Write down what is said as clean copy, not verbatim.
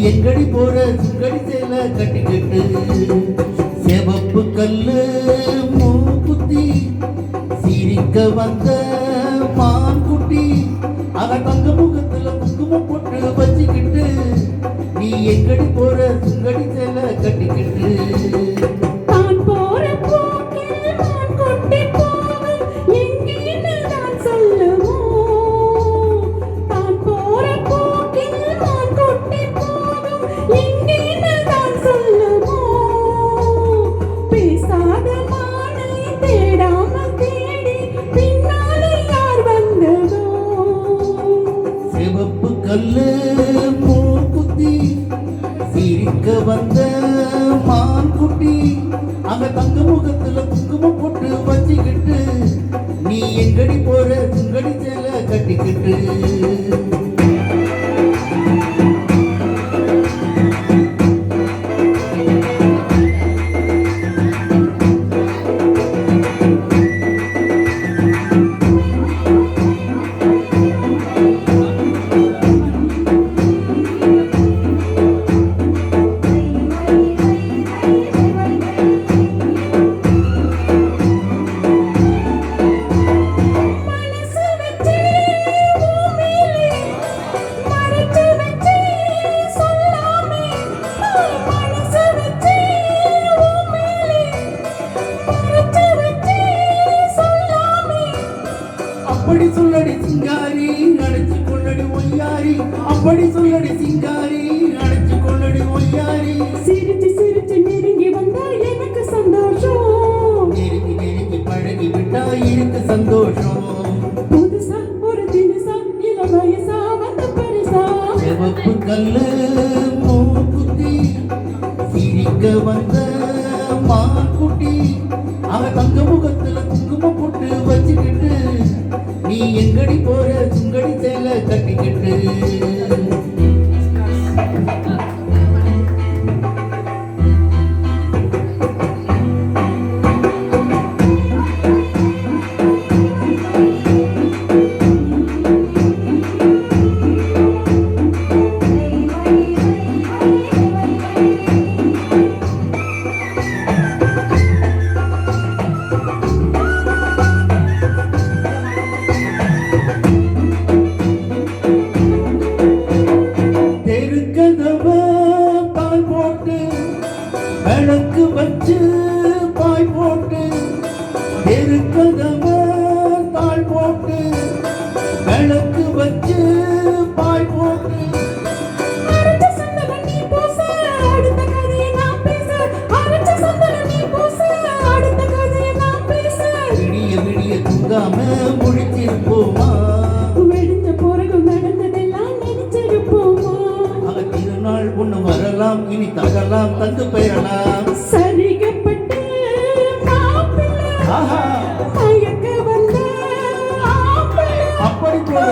எங்கடி போற சுங்கடி சேல கட்டிக்கிட்டு செவப்பு கல்லு மூக்குத்தி சிரிக்க வந்த மான்குட்டி அத தங்க முகத்துல குங்குமம் போட்டு வச்சுக்கிட்டு நீ எங்கடி போற சுங்கடி சேல கட்டிக்கிட்டு கல்லு மூக்குத்தி சிரிக்க வந்த மான்குட்டி அங்க தங்க முகத்துல குங்குமம் போட்டு வச்சுக்கிட்டு நீ எங்கடி போற சுங்கடி சேல கட்டிக்கிட்டு அப்படி சொல்லடி சிங்காரி அழைச்சு கொள்ளடி ஒய்யாரி அப்படி சொல்லடி சிங்காரி அழைச்சு கொள்ளடி ஒய்யாரி சிரிச்சு சிரிச்சு நெருங்கி வந்தா எனக்கு சந்தோஷம் நெருங்கி நெருங்கி பழகி விட்டா இருக்கு சந்தோஷம் புதுசா ஒரு தினசா இள வயசா வந்த பரிசா செவப்பு கல்லு மூக்குத்தி சிரிக்க வந்த மான்குட்டி அவ தங்க முகத்துல குங்குமம் போட்டு வச்சுக்கிட்டு நீ எங்கடி போற சுங்கடி சேல கட்டிக்கிட்டு விளக்கு வச்சு பாய் போட்டு தெருக்கதவ தாழ் போட்டு விளக்கு வச்சு பாய் போட்டு விடிய விடிய தூங்காம முழிச்சிருப்போமா வெடித்த பிறகு நடந்ததெல்லாம் நினைச்சிருப்போமா திருநாள் ஒண்ணு வரலாம் இனி தகலாம் தந்து பெயரலாம் சரிகப்பட்டு ஆஹா மயக்க வந்த அப்படி போல